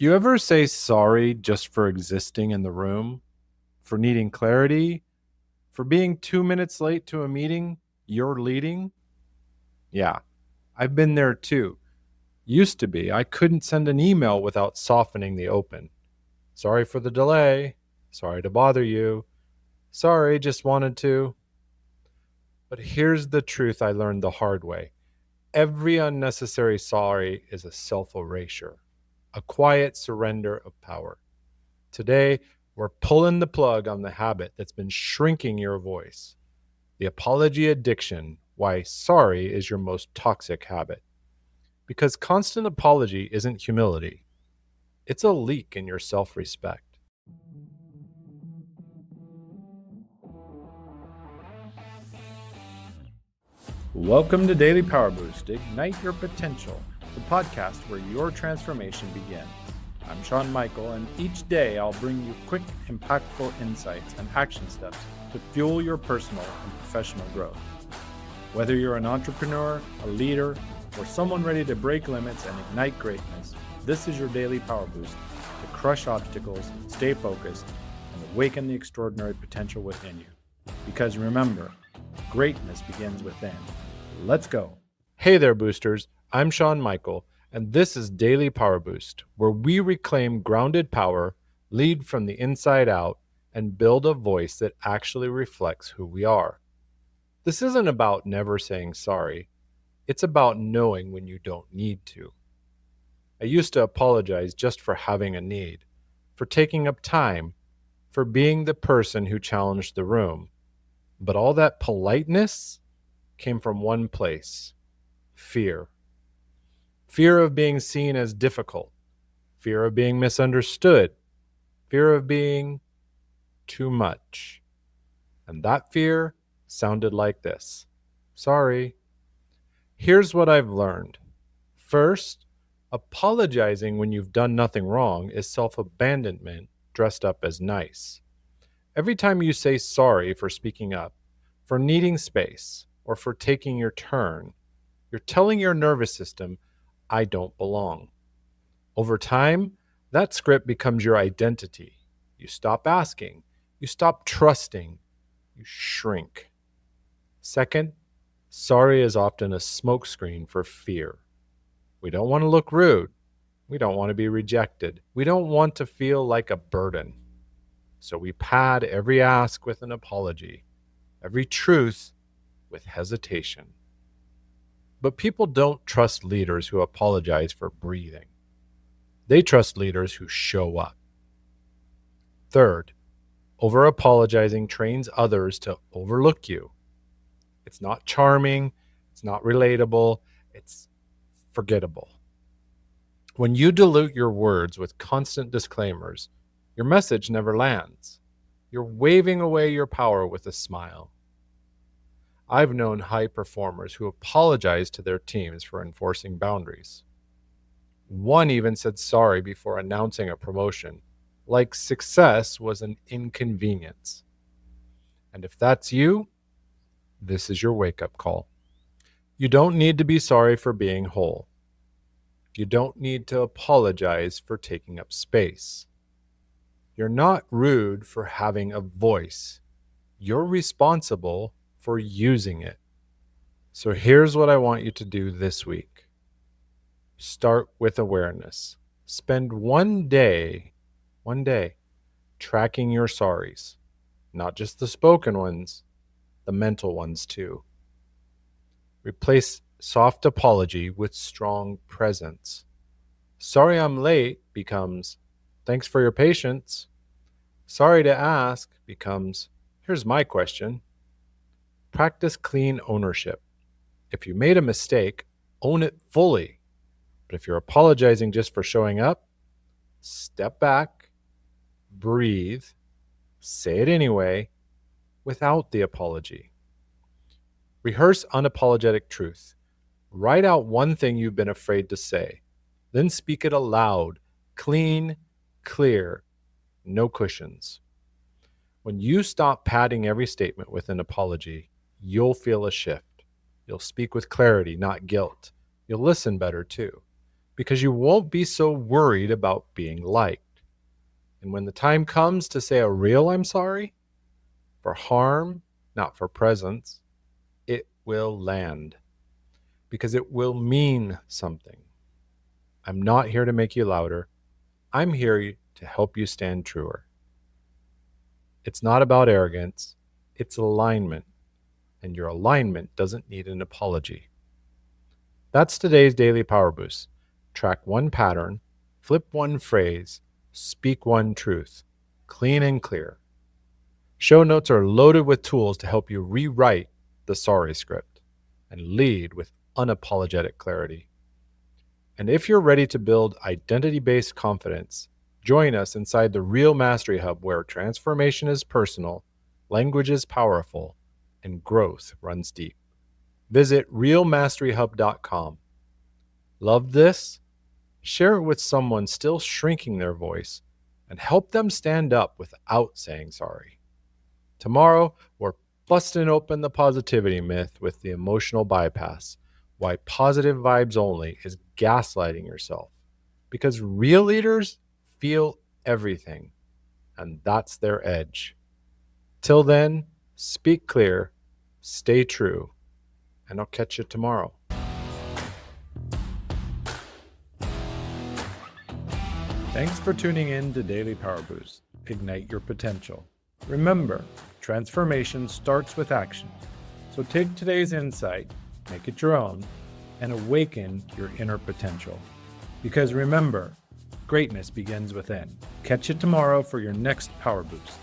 You ever say sorry just for existing in the room, for needing clarity, for being 2 minutes late to a meeting you're leading? Yeah, I've been there too. Used to be, I couldn't send an email without softening the open. Sorry for the delay. Sorry to bother you. Sorry, just wanted to. But here's the truth I learned the hard way. Every unnecessary sorry is a self erasure, a quiet surrender of power. Today, we're pulling the plug on the habit that's been shrinking your voice. The apology addiction, why sorry is your most toxic habit. Because constant apology isn't humility, it's a leak in your self respect. Welcome to Daily Power Boost, Ignite Your Potential, the podcast where your transformation begins. I'm Sean Michael, and each day I'll bring you quick, impactful insights and action steps to fuel your personal and professional growth. Whether you're an entrepreneur, a leader, or someone ready to break limits and ignite greatness, this is your daily power boost to crush obstacles, stay focused, and awaken the extraordinary potential within you. Because remember, greatness begins within. Let's go. Hey there, boosters. I'm Sean Michael, and this is Daily Power Boost, where we reclaim grounded power, lead from the inside out, and build a voice that actually reflects who we are. This isn't about never saying sorry. It's about knowing when you don't need to. I used to apologize just for having a need, for taking up time, for being the person who challenged the room. But all that politeness came from one place: fear. Fear of being seen as difficult, fear of being misunderstood, fear of being too much. And that fear sounded like this: sorry. Here's what I've learned. First, apologizing when you've done nothing wrong is self-abandonment dressed up as nice. Every time you say sorry for speaking up, for needing space, or for taking your turn, you're telling your nervous system, I don't belong. Over time, that script becomes your identity. You stop asking, you stop trusting, you shrink. Second, sorry is often a smokescreen for fear. We don't want to look rude. We don't want to be rejected. We don't want to feel like a burden. So we pad every ask with an apology, every truth with hesitation. But people don't trust leaders who apologize for breathing. They trust leaders who show up. Third, over-apologizing trains others to overlook you. It's not charming, it's not relatable, it's forgettable. When you dilute your words with constant disclaimers, your message never lands. You're waving away your power with a smile. I've known high performers who apologized to their teams for enforcing boundaries. One even said sorry before announcing a promotion, like success was an inconvenience. And if that's you, this is your wake-up call. You don't need to be sorry for being whole. You don't need to apologize for taking up space. You're not rude for having a voice. You're responsible for using it. So here's what I want you to do this week. Start with awareness. Spend one day, tracking your sorries. Not just the spoken ones, the mental ones too. Replace soft apology with strong presence. Sorry I'm late becomes, thanks for your patience. Sorry to ask becomes, here's my question. Practice clean ownership. If you made a mistake, own it fully. But if you're apologizing just for showing up, step back, breathe, say it anyway, without the apology. Rehearse unapologetic truth. Write out one thing you've been afraid to say. Then speak it aloud, clean, clear, no cushions. When you stop padding every statement with an apology, you'll feel a shift. You'll speak with clarity, not guilt. You'll listen better too, because you won't be so worried about being liked. And when the time comes to say a real I'm sorry, for harm, not for presence, it will land because it will mean something. I'm not here to make you louder. I'm here to help you stand truer. It's not about arrogance, it's alignment. And your alignment doesn't need an apology. That's today's Daily Power Boost. Track one pattern, flip one phrase, speak one truth, clean and clear. Show notes are loaded with tools to help you rewrite the sorry script and lead with unapologetic clarity. And if you're ready to build identity-based confidence, join us inside the Real Mastery Hub, where transformation is personal, language is powerful, and growth runs deep. Visit realmasteryhub.com. Love this? Share it with someone still shrinking their voice and help them stand up without saying sorry. Tomorrow, we're busting open the positivity myth with the emotional bypass. Why positive vibes only is gaslighting yourself. Because real leaders feel everything, and that's their edge. Till then, speak clear, stay true, and I'll catch you tomorrow. Thanks for tuning in to Daily Power Boost. Ignite your potential. Remember, transformation starts with action. So take today's insight, make it your own, and awaken your inner potential. Because remember, greatness begins within. Catch you tomorrow for your next Power Boost.